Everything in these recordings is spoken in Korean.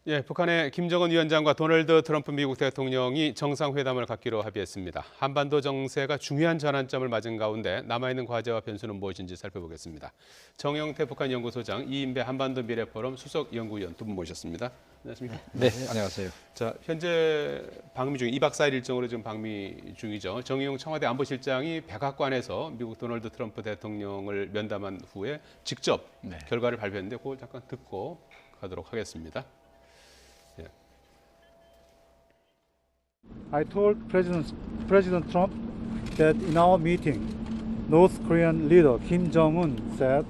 예, 북한의 김정은 위원장과 도널드 트럼프 미국 대통령이 정상회담을 갖기로 합의했습니다. 한반도 정세가 중요한 전환점을 맞은 가운데 남아있는 과제와 변수는 무엇인지 살펴보겠습니다. 정영태 북한 연구소장, 이인배 한반도 미래포럼 수석 연구위원 두 분 모셨습니다. 안녕하십니까? 네, 안녕하세요. 자, 현재 방미 중 2박 4일 일정으로 지금 방미 중이죠. 정의용 청와대 안보실장이 백악관에서 미국 도널드 트럼프 대통령을 면담한 후에 직접 결과를 발표했는데 그걸 잠깐 듣고 가도록 하겠습니다. I told President Trump that in our meeting, North Korean leader Kim Jong-un said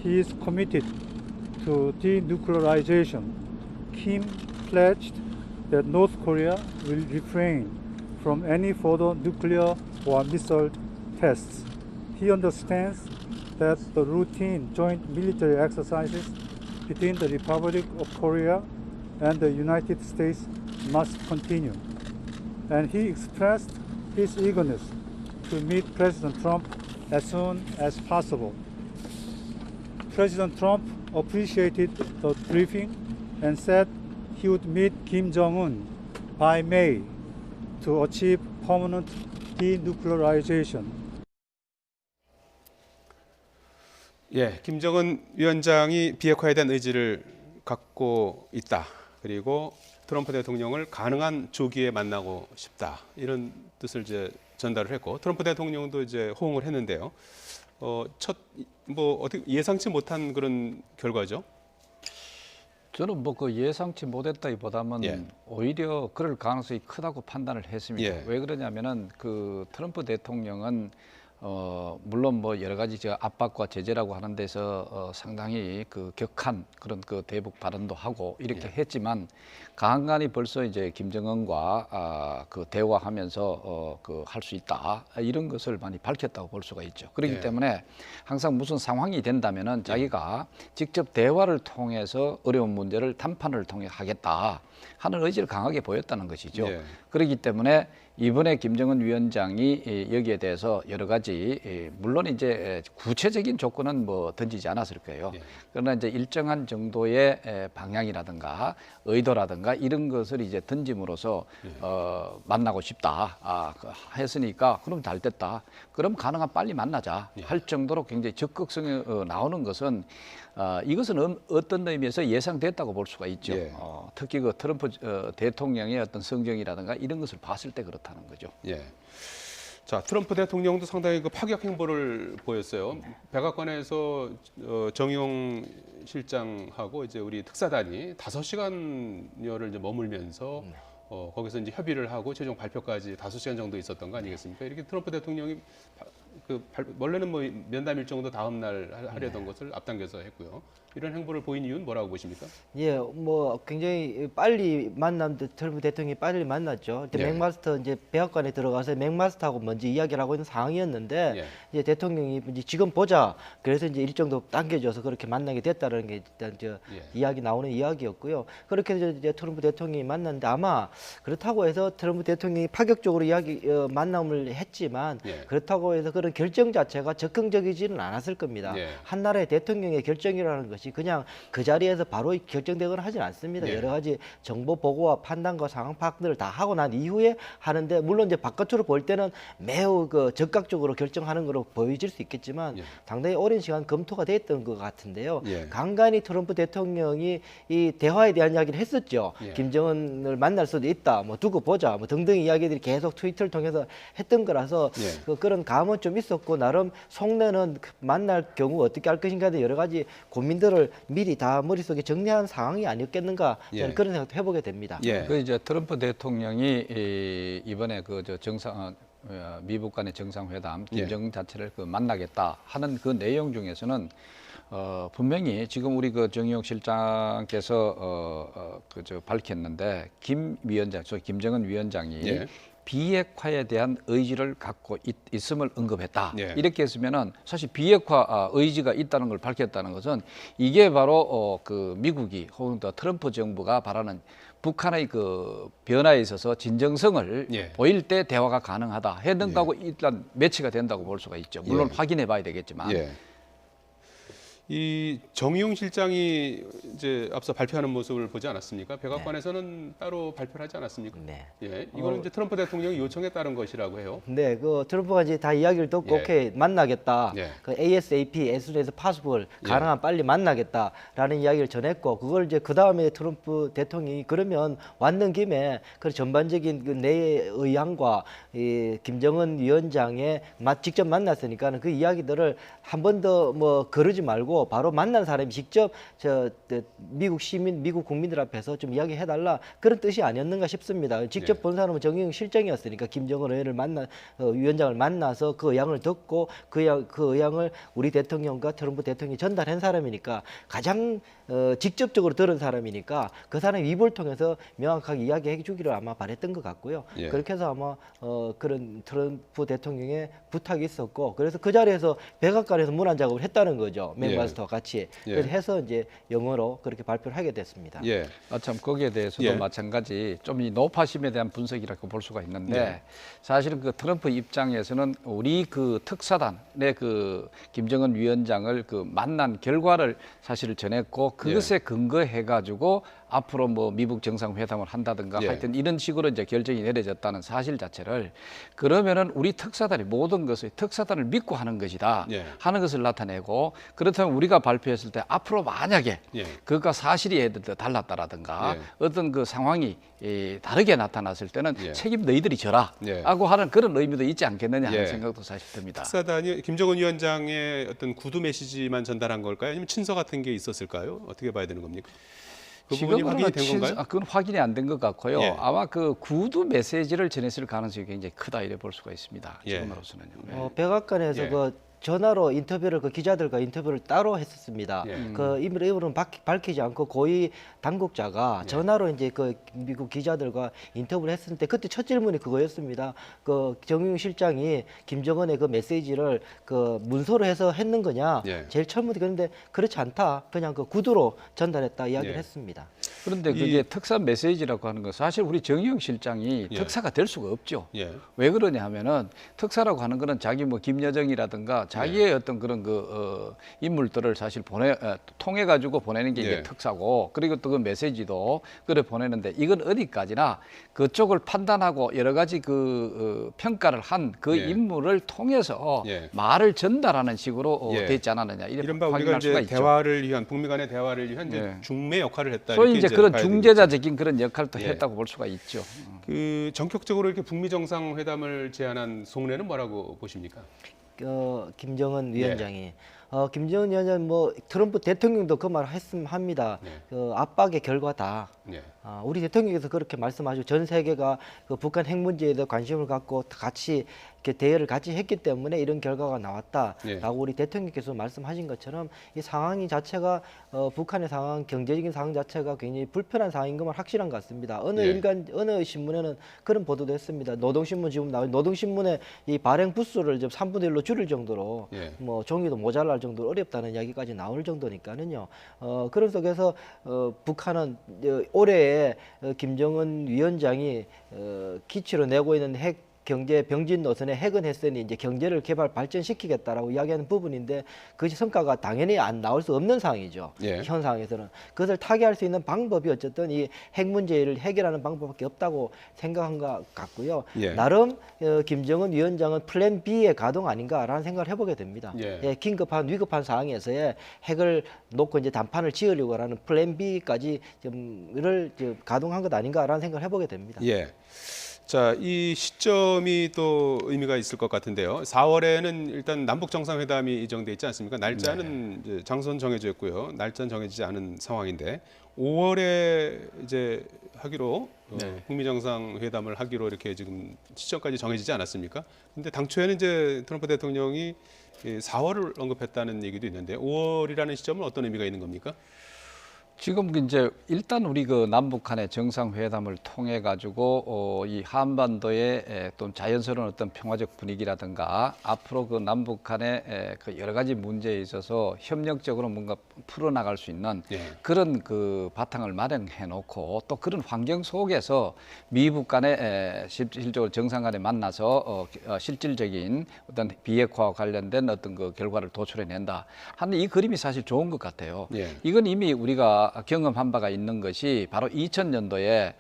he is committed to denuclearization. Kim pledged that North Korea will refrain from any further nuclear or missile tests. He understands that the routine joint military exercises between the Republic of Korea and the United States must continue. And he expressed his eagerness to meet President Trump as soon as possible. President Trump appreciated the briefing and said he would meet Kim Jong-un by May to achieve permanent denuclearization. 예, 김정은 위원장이 비핵화에 대한 의지를 갖고 있다. 그리고 트럼프 대통령을 가능한 조기에 만나고 싶다. 이런 뜻을 이제 전달을 했고 트럼프 대통령도 이제 호응을 했는데요. 어떻게 예상치 못한 그런 결과죠. 저는 뭐 그 예상치 못했다기보다는 오히려 그럴 가능성이 크다고 판단을 했습니다. 왜 그러냐면은 그 트럼프 대통령은 물론 뭐 여러 가지 저 압박과 제재라고 하는 데서 상당히 그 격한 그런 그 대북 발언도 하고 이렇게 했지만 간간히 벌써 이제 김정은과 그 대화하면서 그 할 수 있다 이런 것을 많이 밝혔다고 볼 수가 있죠. 그렇기 때문에 항상 무슨 상황이 된다면은 자기가 직접 대화를 통해서 어려운 문제를 담판을 통해 하겠다 하는 의지를 강하게 보였다는 것이죠. 그렇기 때문에 이번에 김정은 위원장이 여기에 대해서 여러 가지 물론 이제 구체적인 조건은 뭐 던지지 않았을 거예요. 그러나 이제 일정한 정도의 방향이라든가 의도라든가 이런 것을 이제 던짐으로써 만나고 싶다 했으니까 그럼 잘 됐다. 그럼 가능한 빨리 만나자 할 정도로 굉장히 적극성이 나오는 것은 이것은 어떤 의미에서 예상됐다고 볼 수가 있죠. 특히 그 트럼프 대통령의 어떤 성정이라든가 이런 것을 봤을 때 그렇다는 거죠. 자, 트럼프 대통령도 상당히 그 파격 행보를 보였어요. 백악관에서 정용 실장하고 이제 우리 특사단이 5시간여를 이제 머물면서 거기서 이제 협의를 하고 최종 발표까지 5시간 정도 있었던 거 아니겠습니까? 이렇게 트럼프 대통령이 원래는 뭐 면담 일정도 다음 날 하려던 것을 앞당겨서 했고요. 이런 행보를 보인 이유는 뭐라고 보십니까? 예, 뭐 굉장히 빨리 트럼프 대통령이 빨리 만났죠. 맥마스터 이제 백악관에 들어가서 맥마스터하고 먼저 이야기를 하고 있는 상황이었는데 이제 대통령이 이제 지금 보자. 그래서 이제 일정도 당겨져서 그렇게 만나게 됐다는 게 일단 이야기 나오는 이야기였고요. 그렇게 해서 이제 트럼프 대통령이 만났는데 아마 그렇다고 해서 트럼프 대통령이 파격적으로 만남을 했지만 그렇다고 해서 그런 결정 자체가 적극적이지는 않았을 겁니다. 한 나라의 대통령의 결정이라는 것이 그냥 그 자리에서 바로 결정되거나 하진 않습니다. 여러 가지 정보 보고와 판단과 상황 파악들을 다 하고 난 이후에 하는데 물론 이제 바깥으로 볼 때는 매우 그 적극적으로 결정하는 거로 보여질 수 있겠지만 상당히 오랜 시간 검토가 됐던 것 같은데요. 간간히 트럼프 대통령이 이 대화에 대한 이야기를 했었죠. 김정은을 만날 수도 있다. 뭐 두고 보자. 뭐 등등 이야기들이 계속 트위터를 통해서 했던 거라서 그런 감은 좀 있었고 나름 속내는 만날 경우 어떻게 할 것인가에 대한 여러 가지 고민들을 미리 다 머릿속에 정리한 상황이 아니었겠는가 저는 그런 생각도 해보게 됩니다. 그 이제 트럼프 대통령이 이번에 그 미북 간의 정상회담 김정은 자체를 그 만나겠다 하는 그 내용 중에서는 분명히 지금 우리 그 정의용 실장께서 밝혔는데 김정은 위원장이 비핵화에 대한 의지를 갖고 있음을 언급했다. 이렇게 했으면은 사실 비핵화 의지가 있다는 걸 밝혔다는 것은 이게 바로 그 미국이 혹은 또 트럼프 정부가 바라는 북한의 그 변화에 있어서 진정성을 보일 때 대화가 가능하다 했는 거하고 일단 매치가 된다고 볼 수가 있죠. 물론 확인해 봐야 되겠지만. 이 정의용 실장이 이제 앞서 발표하는 모습을 보지 않았습니까? 백악관에서는 따로 발표를 하지 않았습니까? 네. 예, 이거는 이제 트럼프 대통령이 요청에 따른 것이라고 해요. 네, 그 트럼프가 이제 다 이야기를 듣고 예. 오케이 만나겠다. 예. 그 ASAP, as soon as possible 예. 가능한 빨리 만나겠다라는 이야기를 전했고 그걸 이제 그 다음에 트럼프 대통령이 그러면 왔는 김에 그 전반적인 그 내 의향과 이 김정은 위원장의 직접 만났으니까는 그 이야기들을 한 번 더 뭐 거르지 말고 바로 만난 사람이 직접 미국 시민, 미국 국민들 앞에서 좀 이야기해달라 그런 뜻이 아니었는가 싶습니다. 직접 네. 본 사람은 정의용 실장이었으니까 김정은 위원장을 만나서 그 의향을 듣고 그 의향을 우리 대통령과 트럼프 대통령이 전달한 사람이니까 가장 직접적으로 들은 사람이니까 그 사람의 입을 통해서 명확하게 이야기해 주기를 아마 바랬던 것 같고요. 예. 그렇게 해서 아마 그런 트럼프 대통령의 부탁이 있었고 그래서 그 자리에서 백악관에서 문안 작업을 했다는 거죠. 맥마스터와 같이. 예. 그래서 해서 이제 영어로 그렇게 발표를 하게 됐습니다. 예. 참 거기에 대해서도 예. 마찬가지 좀 이 노파심에 대한 분석이라고 볼 수가 있는데 네. 사실은 그 트럼프 입장에서는 우리 그 특사단의 그 김정은 위원장을 그 만난 결과를 사실 전했고 그것에 근거해 가지고 앞으로 뭐 미국 정상회담을 한다든가 예. 하여튼 이런 식으로 이제 결정이 내려졌다는 사실 자체를 그러면은 우리 특사단이 모든 것을 특사단을 믿고 하는 것이다 예. 하는 것을 나타내고 그렇다면 우리가 발표했을 때 앞으로 만약에 예. 그것과 사실이 예를 들어 달랐다라든가 예. 어떤 그 상황이 다르게 나타났을 때는 예. 책임 너희들이 져라 예. 하고 하는 그런 의미도 있지 않겠느냐 하는 예. 생각도 사실 듭니다. 특사단이 김정은 위원장의 어떤 구두 메시지만 전달한 걸까요? 아니면 친서 같은 게 있었을까요? 어떻게 봐야 되는 겁니까? 그 부분이 확인이 된 건가요? 그건 확인이 안 된 것 같고요. 예. 아마 그 구두 메시지를 전했을 가능성이 굉장히 크다 이래 볼 수가 있습니다. 예. 지금으로서는요. 네. 백악관에서 예. 그 전화로 인터뷰를 그 기자들과 인터뷰를 따로 했었습니다. 예. 그 이름은 밝히지 않고 고위 당국자가 예. 전화로 이제 그 미국 기자들과 인터뷰를 했을 때 그때 첫 질문이 그거였습니다. 그 정의용 실장이 김정은의 그 메시지를 그 문서로 해서 했는 거냐? 예. 제일 처음부터 그런데 그렇지 않다. 그냥 그 구두로 전달했다 이야기를 예. 했습니다. 그런데 그게 특사 메시지라고 하는 건 사실 우리 정의용 실장이 예. 특사가 될 수가 없죠. 예. 왜 그러냐 하면은 특사라고 하는 거는 자기 뭐 김여정이라든가 자기의 어떤 그런 그 인물들을 사실 통해 가지고 보내는 게 이게 예. 특사고 그리고 또 그 메시지도 그래 보내는데 이건 어디까지나 그쪽을 판단하고 여러 가지 그 평가를 한 그 예. 인물을 통해서 예. 말을 전달하는 식으로 예. 됐지 않았느냐 이렇게 이른바 우리가 확인할 수가 이제 있죠. 대화를 위한 북미 간의 대화를 위한 이제 예. 중매 역할을 했다. 소위 이렇게 이제 그런 봐야 되겠죠. 중재자적인 그런 역할도 예. 했다고 볼 수가 있죠. 그 전격적으로 이렇게 북미 정상회담을 제안한 속내는 뭐라고 보십니까? 김정은 위원장이 김정은 위원장 뭐 트럼프 대통령도 그 말 합니다. 네. 그 압박의 결과다. 네. 우리 대통령께서 그렇게 말씀하시고 전 세계가 그 북한 핵 문제에 대해 관심을 갖고 같이 이렇게 대화를 같이 했기 때문에 이런 결과가 나왔다라고 예. 우리 대통령께서 말씀하신 것처럼 이 상황이 자체가 북한의 상황, 경제적인 상황 자체가 굉장히 불편한 상황인 것만 확실한 것 같습니다. 예. 어느 신문에는 그런 보도도 했습니다. 노동신문 지금 나온 노동신문의 이 발행 부수를 좀 3분의 1로 줄일 정도로 예. 뭐 종이도 모자랄 정도로 어렵다는 이야기까지 나올 정도니까는요. 그런 속에서 북한은 올해에 김정은 위원장이 기치로 내고 있는 핵 경제 병진 노선에 핵은 했으니 이제 경제를 개발 발전시키겠다라고 이야기하는 부분인데 그것이 성과가 당연히 안 나올 수 없는 상황이죠. 예. 현 상황에서는 그것을 타개할 수 있는 방법이 어쨌든 이 핵 문제를 해결하는 방법밖에 없다고 생각한 것 같고요. 예. 나름 김정은 위원장은 플랜 B의 가동 아닌가라는 생각을 해보게 됩니다. 예. 긴급한 위급한 상황에서의 핵을 놓고 이제 단판을 지으려고 하는 플랜 B까지 좀을 가동한 것 아닌가라는 생각을 해보게 됩니다. 예. 자, 이 시점이 또 의미가 있을 것 같은데요. 4월에는 일단 남북 정상회담이 예정돼 있지 않습니까? 날짜는 이제 장소는 정해져 있고요. 날짜는 정해지지 않은 상황인데 5월에 이제 하기로 북미 정상회담을 하기로 이렇게 지금 시점까지 정해지지 않았습니까? 근데 당초에는 이제 트럼프 대통령이 4월을 언급했다는 얘기도 있는데 5월이라는 시점은 어떤 의미가 있는 겁니까? 지금 이제 일단 우리 그 남북한의 정상회담을 통해 가지고 이 한반도의 또 자연스러운 어떤 평화적 분위기라든가 앞으로 그 남북한의 그 여러 가지 문제에 있어서 협력적으로 뭔가 풀어나갈 수 있는 예. 그런 그 바탕을 마련해 놓고 또 그런 환경 속에서 미북 간에 실질적으로 정상 간에 만나서 실질적인 어떤 비핵화와 관련된 어떤 그 결과를 도출해낸다 하는 이 그림이 사실 좋은 것 같아요. 예. 이건 이미 우리가 경험한 바가 있는 것이 바로 2000년도에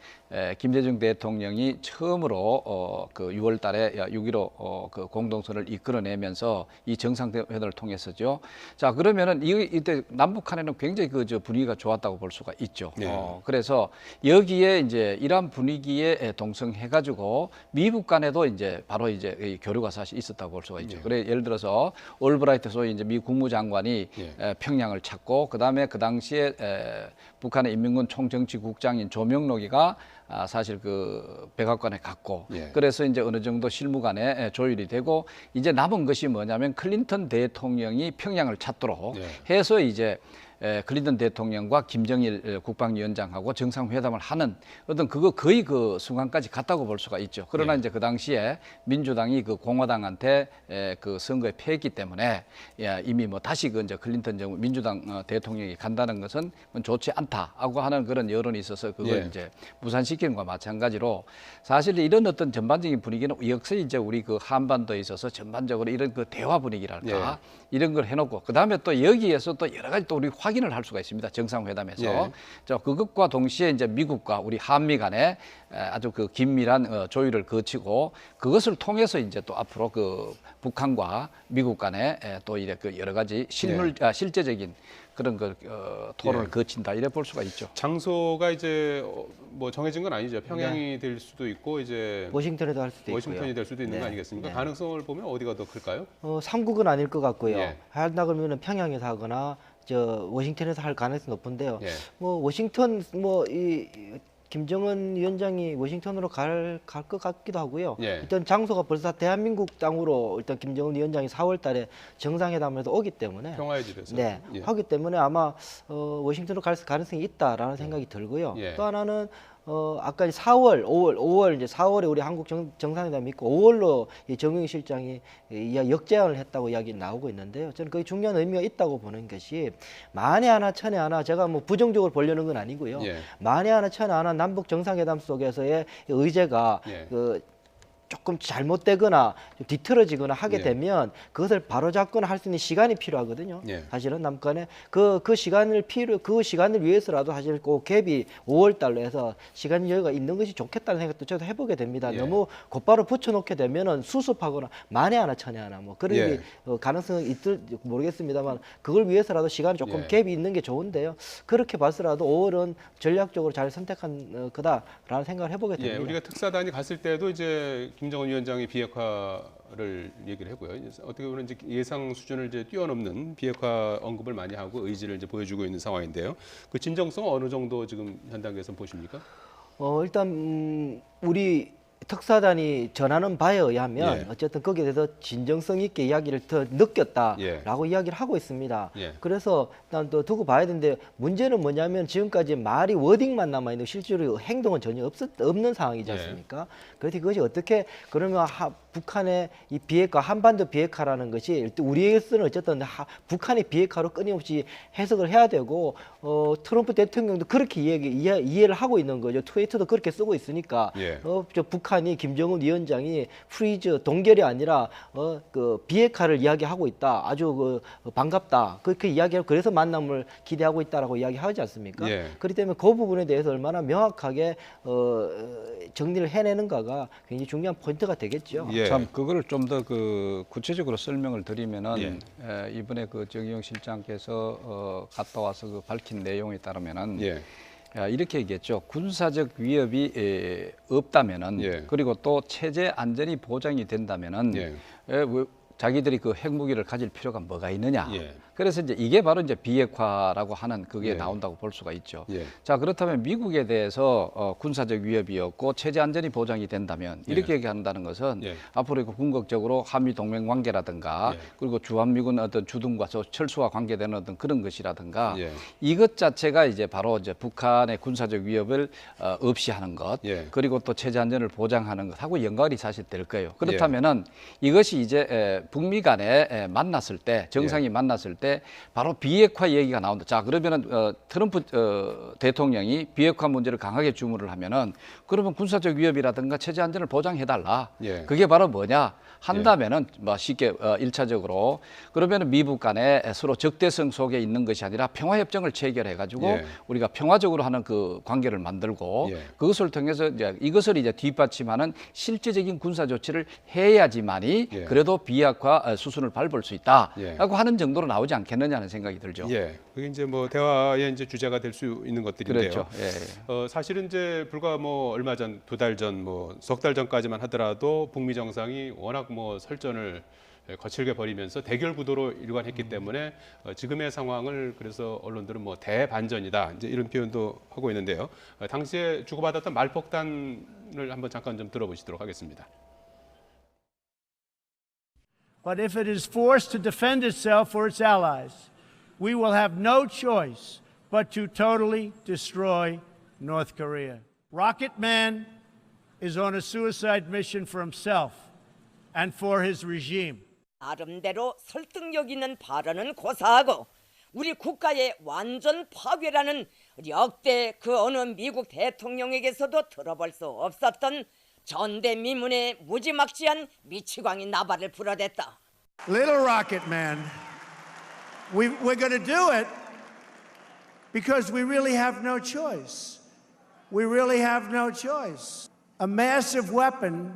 김대중 대통령이 처음으로 그 6월 달에 6.15 그 공동선을 이끌어내면서 이 정상회담을 통해서죠. 자, 그러면은 이때 남북한에는 굉장히 저 분위기가 좋았다고 볼 수가 있죠. 네. 그래서 여기에 이제 이러한 분위기에 동성해가지고 미국 간에도 이제 바로 이제 이 교류가 사실 있었다고 볼 수가 있죠. 그래 예를 들어서 올브라이트 소위 이제 미 국무장관이 평양을 찾고 그다음에 그 당시에 북한의 인민군 총정치국장인 조명록이가 사실 그 백악관에 갔고 그래서 이제 어느 정도 실무간에 조율이 되고 이제 남은 것이 뭐냐면 클린턴 대통령이 평양을 찾도록 해서 이제 클린턴 대통령과 김정일 국방위원장하고 정상회담을 하는 어떤 그거 거의 그 순간까지 갔다고 볼 수가 있죠. 그러나 이제 그 당시에 민주당이 그 공화당한테 그 선거에 패했기 때문에 이미 뭐 다시 그 이제 클린턴 정부 민주당 대통령이 간다는 것은 좋지 않다고 하는 그런 여론이 있어서 그걸 이제 무산시키는 것과 마찬가지로 사실 이런 어떤 전반적인 분위기는 역시 이제 우리 그 한반도에 있어서 전반적으로 이런 그 대화 분위기랄까 이런 걸 해놓고 그 다음에 또 여기에서 또 여러 가지 또 우리 확인을 할 수가 있습니다. 정상회담에서. 자, 그것과 동시에 이제 미국과 우리 한미 간에 아주 그 긴밀한 조율을 거치고 그것을 통해서 이제 또 앞으로 그 북한과 미국 간에 또 이래 그 여러 가지 실제적인 그런 그 토론을 거친다 이래 볼 수가 있죠. 장소가 이제 뭐 정해진 건 아니죠. 평양이 될 수도 있고 이제 워싱턴에도 할 수도 있고요. 워싱턴이 될 수도 있는 거 아니겠습니까? 가능성을 보면 어디가 더 클까요? 삼국은 아닐 것 같고요. 한다 그러면은 평양에서 하거나 워싱턴에서 할 가능성이 높은데요. 뭐 워싱턴 이 김정은 위원장이 워싱턴으로 갈 것 같기도 하고요. 일단 장소가 벌써 대한민국 땅으로 일단 김정은 위원장이 4월 달에 정상회담에서 오기 때문에 평화의 집에서 하기 때문에 아마 워싱턴으로 갈 가능성이 있다라는 생각이 들고요. 또 하나는 아까 5월 이제 4월에 우리 한국 정상회담이 있고 5월로 이 정용 실장이 역제안을 했다고 이야기 나오고 있는데요. 저는 거의 중요한 의미가 있다고 보는 것이 만에 하나 천에 하나 제가 뭐 부정적으로 보려는 건 아니고요. 만에 하나 천에 하나 남북 정상회담 속에서의 의제가 조금 잘못되거나 좀 뒤틀어지거나 하게 되면 그것을 바로잡거나 할 수 있는 시간이 필요하거든요. 사실은 남간에 그 시간을 위해서라도 사실 꼭 갭이 5월 달로 해서 시간 여유가 있는 것이 좋겠다는 생각도 저도 해보게 됩니다. 너무 곧바로 붙여놓게 되면은 수습하거나 만에 하나 천에 하나 뭐 그런 가능성이 있을 모르겠습니다만 그걸 위해서라도 시간 조금 갭이 있는 게 좋은데요. 그렇게 봐서라도 5월은 전략적으로 잘 선택한 거다라는 생각을 해보게 됩니다. 우리가 특사단이 갔을 때도 이제 김정은 위원장이 비핵화를 얘기를 했고요. 어떻게 보면 이제 예상 수준을 이제 뛰어넘는 비핵화 언급을 많이 하고 의지를 이제 보여주고 있는 상황인데요. 그 진정성 어느 정도 지금 현 단계에서 보십니까? 일단 우리 특사단이 전하는 바에 의하면 어쨌든 거기에 대해서 진정성 있게 이야기를 더 느꼈다라고 이야기를 하고 있습니다. 그래서 일단 또 두고 봐야 되는데 문제는 뭐냐면 지금까지 말이 워딩만 남아있는 실제로 행동은 전혀 없는 상황이지 않습니까? 그래서 그것이 어떻게 그러면 북한의 이 비핵화, 한반도 비핵화라는 것이 우리에게서는 어쨌든 북한의 비핵화로 끊임없이 해석을 해야 되고 트럼프 대통령도 그렇게 이해를 하고 있는 거죠. 트위터도 그렇게 쓰고 있으니까 북한이 김정은 위원장이 프리즈 동결이 아니라 그 비핵화를 이야기하고 있다. 아주 반갑다. 그렇게 이야기하고 그래서 만남을 기대하고 있다라고 이야기하지 않습니까? 그렇기 때문에 그 부분에 대해서 얼마나 명확하게 정리를 해내는가가 굉장히 중요한 포인트가 되겠죠. 참 그거를 좀 더 그 구체적으로 설명을 드리면은 이번에 그 정의용 실장께서 갔다 와서 그 밝힌 내용에 따르면은 이렇게 얘기했죠. 군사적 위협이 없다면은 그리고 또 체제 안전이 보장이 된다면은 자기들이 그 핵무기를 가질 필요가 뭐가 있느냐. 그래서 이제 이게 바로 이제 비핵화라고 하는 그게 나온다고 볼 수가 있죠. 자, 그렇다면 미국에 대해서 군사적 위협이 없고 체제 안전이 보장이 된다면 이렇게 얘기한다는 것은 앞으로 궁극적으로 한미 동맹 관계라든가 그리고 주한미군 어떤 주둔과 철수와 관계되는 어떤 그런 것이라든가 이것 자체가 이제 바로 이제 북한의 군사적 위협을 없이 하는 것 그리고 또 체제 안전을 보장하는 것하고 연관이 사실 될 거예요. 그렇다면은 이것이 이제 북미 간에 만났을 때 정상이 만났을 때 때 바로 비핵화 얘기가 나온다. 자, 그러면은 트럼프 대통령이 비핵화 문제를 강하게 주문을 하면은 그러면 군사적 위협이라든가 체제 안전을 보장해달라. 예. 그게 바로 뭐냐? 한다면은 뭐 쉽게 일차적으로 그러면은 미국 간에 서로 적대성 속에 있는 것이 아니라 평화협정을 체결해 가지고 예. 우리가 평화적으로 하는 그 관계를 만들고 예. 그것을 통해서 이것을 이제 뒷받침하는 실제적인 군사 조치를 해야지만이 예. 그래도 비핵화 수순을 밟을 수 있다라고 예. 하는 정도로 나오지 않겠느냐는 생각이 들죠. 예, 그게 이제 뭐 대화의 이제 주제가 될 수 있는 것들인데요. 그렇죠. 예. 사실은 이제 불과 뭐 얼마 전, 2달 전, 뭐 석 달 전까지만 하더라도 북미 정상이 워낙 뭐 설전을 거칠게 벌이면서 대결 구도로 일관했기 때문에 지금의 상황을 그래서 언론들은 뭐 대반전이다 이제 이런 표현도 하고 있는데요. 당시에 주고받았던 말폭탄을 한번 잠깐 좀 들어보시도록 하겠습니다. But if it is forced to defend itself or its allies, we will have no choice but to totally destroy North Korea. Rocket Man is on a suicide mission for himself and for his regime. 나름대로 설득력 있는 발언은 고사하고 우리 국가의 완전 파괴라는 역대 그 어느 미국 대통령에게서도 들어볼 수 없었던 전대미문의 무지막지한 미치광이 나발을 불어댔다. Little Rocket Man, we're going to do it because we really have no choice. We really have no choice. A massive weapon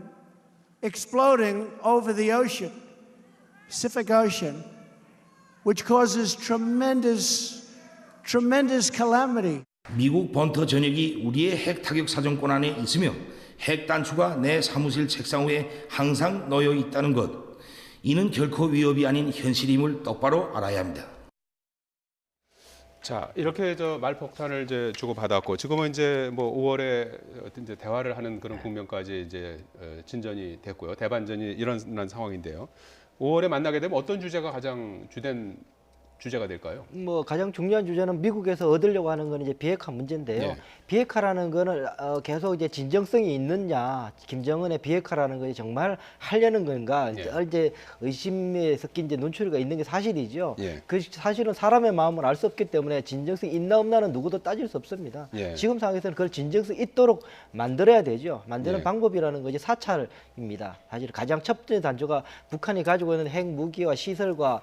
exploding over the ocean, Pacific Ocean, which causes tremendous calamity. 미국 번터 전역이 우리의 핵 타격 사정권 안에 있으며 핵 단추가 내 사무실 책상 위에 항상 놓여 있다는 것. 이는 결코 위협이 아닌 현실임을 똑바로 알아야 합니다. 자, 이렇게 말폭탄을 이제 주고받았고 지금은 이제 뭐 5월에 어떤 이제 대화를 하는 그런 국면까지 이제 진전이 됐고요. 대반전이 일어난 상황인데요. 5월에 만나게 되면 어떤 주제가 가장 주된 주제가 될까요? 뭐 가장 중요한 주제는 미국에서 얻으려고 하는 건 이제 비핵화 문제인데요. 예. 비핵화라는 거는 계속 이제 진정성이 있느냐, 김정은의 비핵화라는 것이 정말 하려는 건가, 예. 이제 의심에 섞인 이제 눈초리가 있는 게 사실이죠. 예. 그 사실은 사람의 마음을 알 수 없기 때문에 진정성이 있나 없나는 누구도 따질 수 없습니다. 예. 지금 상황에서는 그걸 진정성 있도록 만들어야 되죠. 만드는 예. 방법이라는 것이 사찰입니다. 사실 가장 첫 번째 단초가 북한이 가지고 있는 핵 무기와 시설과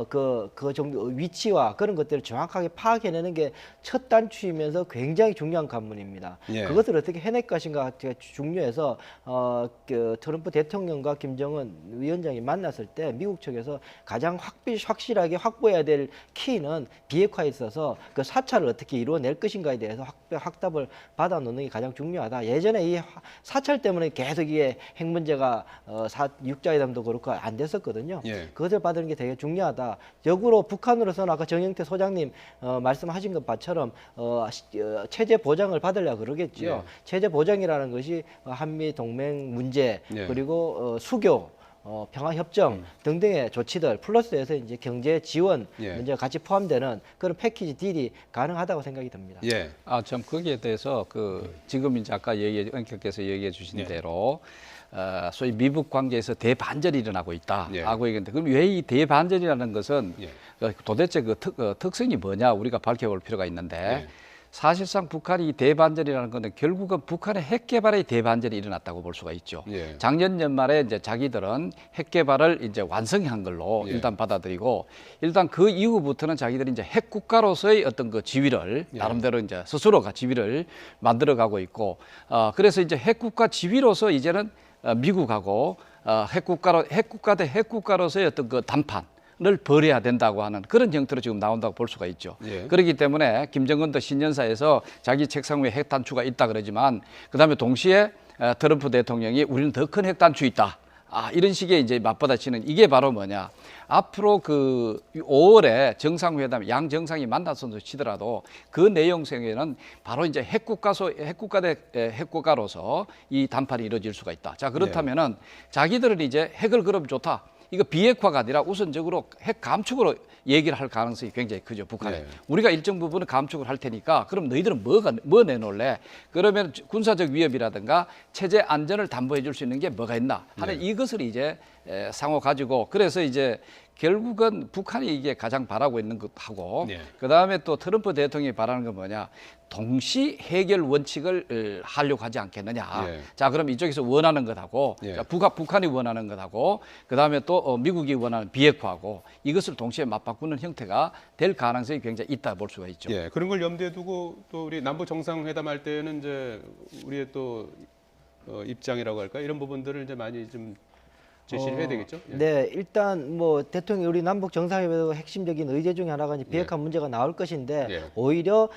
그 정도 위치와 그런 것들을 정확하게 파악해내는 게 첫 단추이면서 굉장히 중요한 관문입니다. 예. 그것을 어떻게 해낼 것인가 중요해서 그 트럼프 대통령과 김정은 위원장이 만났을 때 미국 측에서 가장 확실하게 확보해야 될 키는 비핵화에 있어서 그 사찰을 어떻게 이루어낼 것인가에 대해서 확답을 받아놓는 게 가장 중요하다. 예전에 이 사찰 때문에 계속 이게 핵 문제가 육자회담도 그렇고 안 됐었거든요. 예. 그것을 받는 게 되게 중요하다. 역으로 북한으로서는 아까 정영태 소장님 말씀하신 것처럼 체제 보장을 받으려고 그러겠지요. 예. 체제 보장이라는 것이 한미 동맹 문제 예. 그리고 수교 평화협정 등등의 조치들 플러스해서 이제 경제 지원 예. 문제가 같이 포함되는 그런 패키지 딜이 가능하다고 생각이 듭니다. 예. 참 거기에 대해서 지금 이제 아까 원께서 얘기해 주신 예. 대로 소위 미북 관계에서 대반전이 일어나고 있다 예. 하고 얘기했는데 그럼 왜 이 대반전이라는 것은 예. 도대체 특성이 뭐냐 우리가 밝혀볼 필요가 있는데 예. 사실상 북한이 대반전이라는 것은 결국은 북한의 핵 개발의 대반전이 일어났다고 볼 수가 있죠. 예. 작년 연말에 이제 자기들은 핵 개발을 이제 완성한 걸로 예. 일단 받아들이고 일단 그 이후부터는 자기들이 이제 핵 국가로서의 어떤 그 지위를 예. 나름대로 이제 스스로가 지위를 만들어가고 있고 그래서 이제 핵 국가 지위로서 이제는 미국하고 핵 국가 대 핵 국가로서의 어떤 그 담판 을 벌여야 된다고 하는 그런 형태로 지금 나온다고 볼 수가 있죠. 예. 그렇기 때문에 김정은도 신년사에서 자기 책상 위에 핵단추가 있다 그러지만 그다음에 동시에 트럼프 대통령이 우리는 더 큰 핵단추 있다. 이런 식의 이제 맞받아치는 이게 바로 뭐냐. 앞으로 그 5월에 정상회담 양 정상이 만나서 치더라도 그 내용 속에는 바로 이제 핵 국가 대 핵 국가로서 이 담판이 이루어질 수가 있다. 자, 그렇다면은 자기들은 이제 핵을 그럼 좋다. 이거 비핵화가 아니라 우선적으로 핵 감축으로 얘기를 할 가능성이 굉장히 크죠, 북한에. 네. 우리가 일정 부분은 감축을 할 테니까 그럼 너희들은 뭐 내놓을래? 그러면 군사적 위협이라든가 체제 안전을 담보해 줄 수 있는 게 뭐가 있나 하는 네. 이것을 이제 상호 가지고 그래서 이제 결국은 북한이 이게 가장 바라고 있는 것하고 예. 그다음에 또 트럼프 대통령이 바라는 건 뭐냐? 동시 해결 원칙을 하려고 하지 않겠느냐. 예. 자, 그럼 이쪽에서 원하는 것하고 예. 자, 북한이 원하는 것하고 그다음에 또 미국이 원하는 비핵화하고 이것을 동시에 맞바꾸는 형태가 될 가능성이 굉장히 있다 볼 수가 있죠. 예, 그런 걸 염두에 두고 또 우리 남북 정상회담 할 때는 이제 우리의 또 입장이라고 할까 이런 부분들을 이제 많이 좀 제시를 해야 되겠죠. 예. 네, 일단 뭐 대통령 우리 남북 정상회담의 핵심적인 의제 중에 하나가 이제 비핵화 문제가 나올 것인데 예. 오히려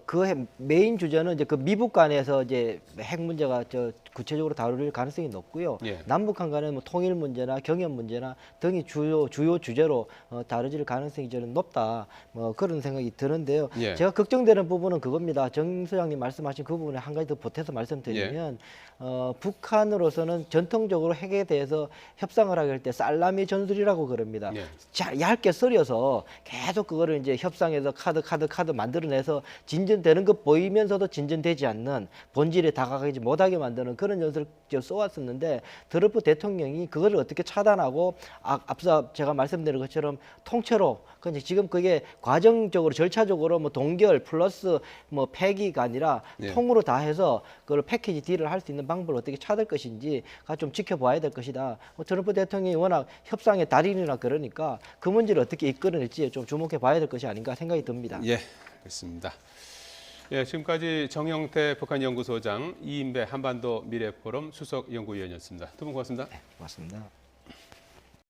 그 메인 주제는 이제 그 미북 간에서 이제 핵 문제가 구체적으로 다룰 가능성이 높고요. 예. 남북한 간은 뭐 통일 문제나 경협 문제나 등이 주요 주제로 다뤄질 가능성이 저는 높다. 뭐 그런 생각이 드는데요. 예. 제가 걱정되는 부분은 그겁니다. 정 소장님 말씀하신 그 부분에 한 가지 더 보태서 말씀드리면 북한으로서는 전통적으로 핵에 대해서 협상을 하게 할 때 살라미 전술이라고 그럽니다. 예. 자, 얇게 썰여서 계속 그거를 이제 협상에서 카드 만들어내서 진전되는 것 보이면서도 진전되지 않는 본질에 다가가지 못하게 만드는 그런 연설을 써왔었는데 트럼프 대통령이 그거를 어떻게 차단하고 앞서 제가 말씀드린 것처럼 통째로 근데 지금 그게 과정적으로 절차적으로 뭐 동결 플러스 뭐 폐기가 아니라 예. 통으로 다 해서 그걸 패키지 딜을 할 수 있는 방법을 어떻게 찾을 것인지가 좀 지켜봐야 될 것이다. 트럼프 대통령이 워낙 협상의 달인이라 그러니까 그 문제를 어떻게 이끌어낼지 좀 주목해 봐야 될 것이 아닌가 생각이 듭니다. 예, 그렇습니다. 예, 지금까지 정영태 북한연구소장, 이인배 한반도 미래포럼 수석연구위원이었습니다. 두 분 고맙습니다. 고맙습니다.